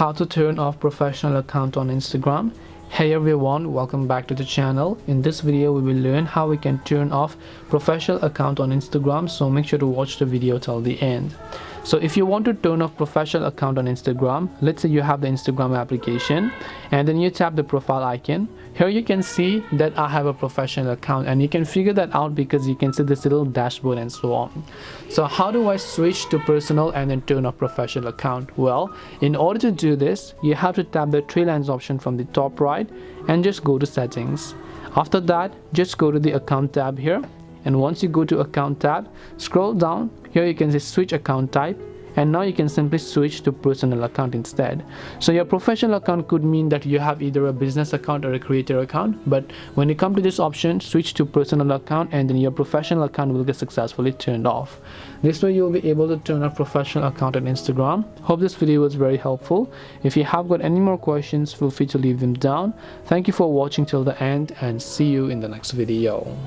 how to turn off professional account on Instagram. Hey everyone, welcome back to the channel. In this video we will learn how we can turn off professional account on Instagram, so make sure to watch the video till the end. So if you want to turn off professional account on Instagram, let's say you have the Instagram application and then you tap the profile icon. Here you can see that I have a professional account, and you can figure that out because you can see this little dashboard and so on. So how do I switch to personal and then turn off professional account? Well, in order to do this, you have to tap the three lines option from the top right and just go to settings. After that, just go to the account tab here, and once you go to account tab, scroll down. Here you can see switch account type, and now you can simply switch to personal account instead. So your professional account could mean that you have either a business account or a creator account, but when you come to this option, switch to personal account, and then your professional account will get successfully turned off. This way you'll be able to turn off professional account on Instagram. Hope this video was very helpful. If you have got any more questions, feel free to leave them down. Thank you for watching till the end, and see you in the next video.